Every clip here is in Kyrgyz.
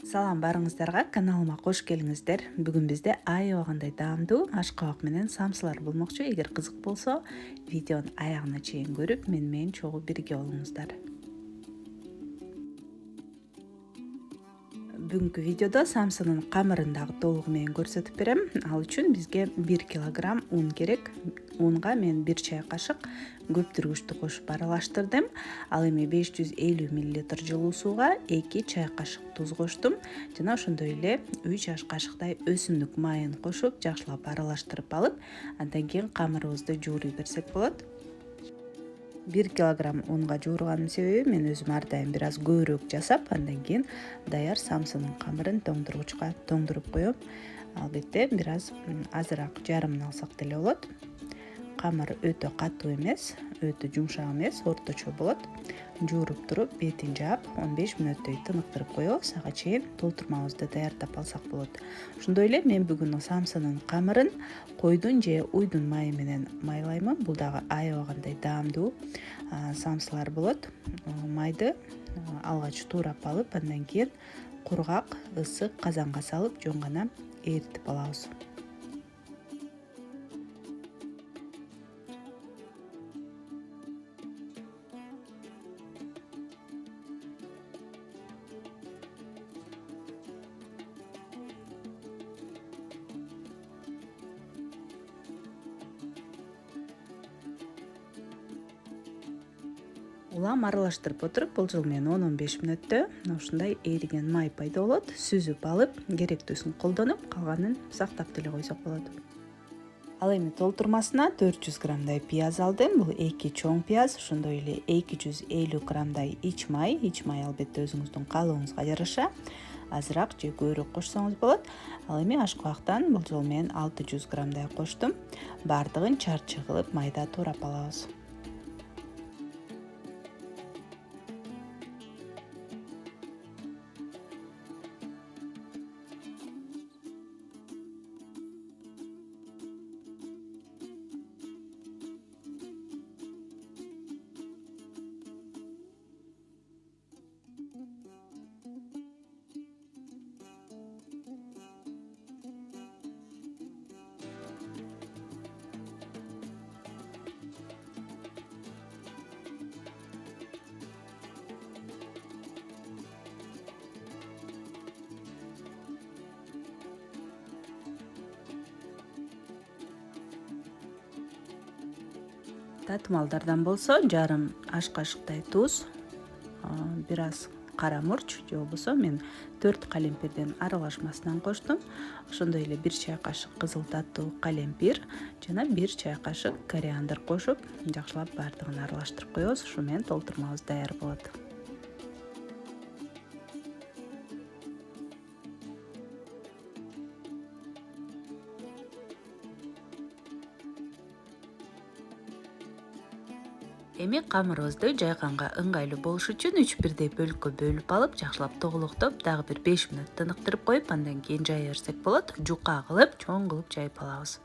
Салам барыңыздарга, каналыма кош келиңиздер. Бүгүн бизде аябагандай даамдуу аш кабак менен самсылар болмокчу. Эгер кызык болсо, видеонун аягына чейин көрүп, менен чогуу бирге болуңуздар. Бүгүнкү видеодо самсынын камырын дагы толугу менен көрсөтүп берем. Ал үчүн бизге 1 килограмм un керек. Унга мен 1 чай кашык көптүргүчтү кошуп аралаштырдым. Ал эми 550 мл жылуу сууга 2 чай кашык туз коштум. Жана ошондой эле 3 аш кашыктай өсүмдүк майын кошуп жакшылап аралаштырып алып, андан кийин камырыбызды жууруй берсек болот. 1 килограмм унга жууруганын себеби мен өзүм ар дайым бир аз көбүрөөк жасап, андан кийин даяр самсынын камырын тоңдургучка тоңдуруп коем. Албетте бир аз азыраак жарымын алсак деле болот. Камыр өтө катуу эмес, өтө жумшак эмес, орточо болот. Жууруп туруп, бетин жаап, 15 мүнөттөй тыныктырып коебуз. Ага чейин толтурмабызды даярдап алсак болот. Ошондой эле мен бүгүн самсынын камырын койдун же уйдун майы менен майлаймын. Бул дагы аябагандай даамдуу самсылар болот. Майды алгач туурап алып, андан кийин кургак, ысык казанга салып, жөн гана эритип алабыз. Улам аралаштырып отуруп, болжол менен 10-15 мүнөттө ушундай эриген май пайда болот. Сүзүп алып, керектүүсүн колдонуп, калганын сактап деле койсок болот. Ал эми толтурмасына 400 граммдай пияз алдым. Бул 2 чоң пияз, ошондой эле 250 граммдай ич май. Ич май албетте өзүңүздүн каалооңузга жараша. Азыраак же көбүрөөк кошсоңуз болот. Ал эми аш кабактан болжол менен 600 граммдай коштум. Бардыгын чарчы кылып майда туурап алабыз. Татымалдардан болсо жарым аш кашыктай туз, бир аз кара мурч же болбосо мен 4 калемпирдин аралашмасынан коштум. Ошондой эле 1 чай кашык кызыл таттуу калемпир жана 1 чай кашык кориандр кошуп, жакшылап бардыгын аралаштырып коебуз. Ушу менен толтурмабыз даяр болот. Эми камырыбызды жайганга ыңгайлуу болуш үчүн 3 бирдей бөлүккө бөлүп алып, жакшылап тоголоктоп, дагы бир 5 мүнөт тыныктырып коюп, андан кийин жая берсек болот. Жука кылып, чоң кылып жайып алабыз.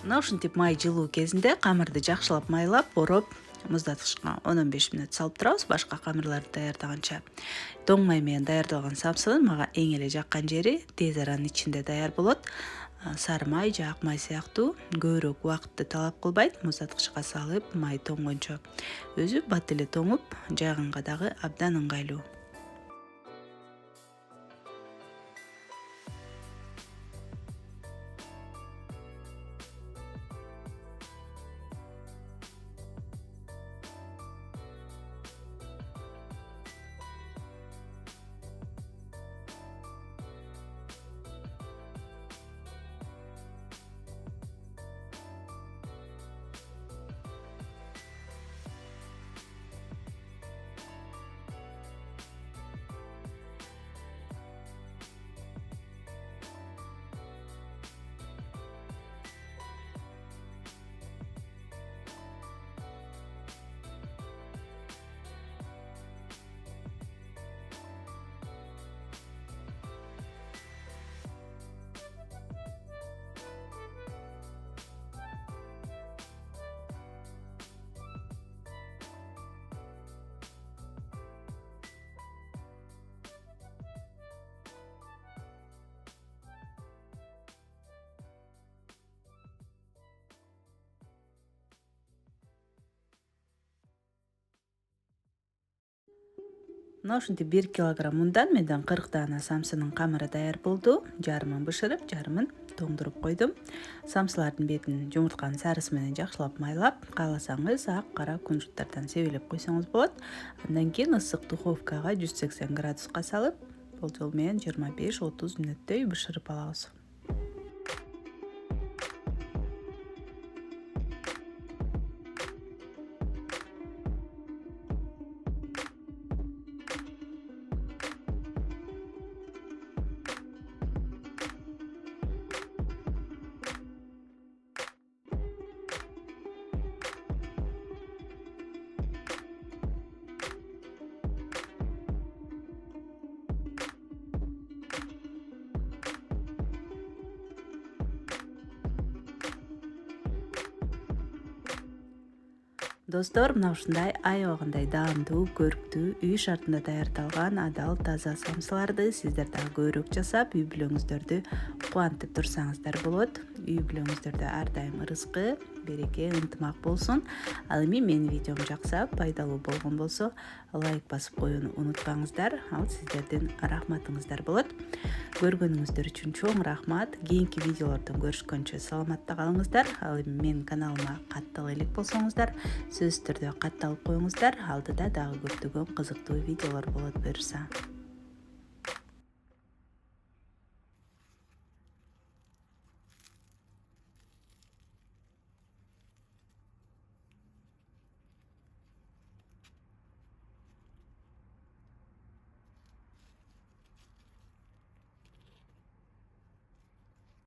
Мына ушинтип май жылуу кезинде камырды жакшылап майлап, ороп, муздаткычка 10-15 мүнөт салып турабыз, башка камырларды даярдаганча. Тоң май менен даярдалган самсынын мага эң эле жаккан жери тез аранын ичинде даяр болот. Сары май же ак май сыяктуу көбүрөөк убакытты талап кылбайт. Муздаткычка салып, май тоңгончо өзү бат эле тоңуп, жайганга дагы абдан ыңгайлуу. Мына ушинтип 1 килограмм ундан менден 40 даана самсынын камыры даяр болду. Жарымын бышырып, жарымын тоңдуруп койдум. Самсылардын бетин жумуртканын сарысы менен жакшылап майлап, кааласаңыз ак кара кунжуттардан себелеп койсоңуз болот. Андан кийин ысык духовкага 180 градуска салып, болжол менен 25-30 мүнөттөй бышырып алабыз. Достор, мына ушундай аябагандай даамдуу, көрктүү, үй шартында даярдалган адал таза самсыларды сиздер дагы көбүрөөк жасап, үй бүлөңүздөрдү кубантып турсаңыздар болот. Үй бүлөңүздөрдө ар дайым ырыскы, береке, ынтымак болсун. Ал эми менин видеом жаксап, пайдалуу болгон болсо, лайк басып коюуну унутпаңыздар. Ал сиздердин рахматыңыздар болот. Көргөнүңүздөр үчүн чоң рахмат. Кийинки видеолордон көрүшкөнчө саламатта калыңыздар. Ал эми менин каналыма каттала элек болсоңуздар, сөзсүз түрдө катталып коюңуздар. Алдыда дагы көптөгөн кызыктуу видеолор болот буюрса.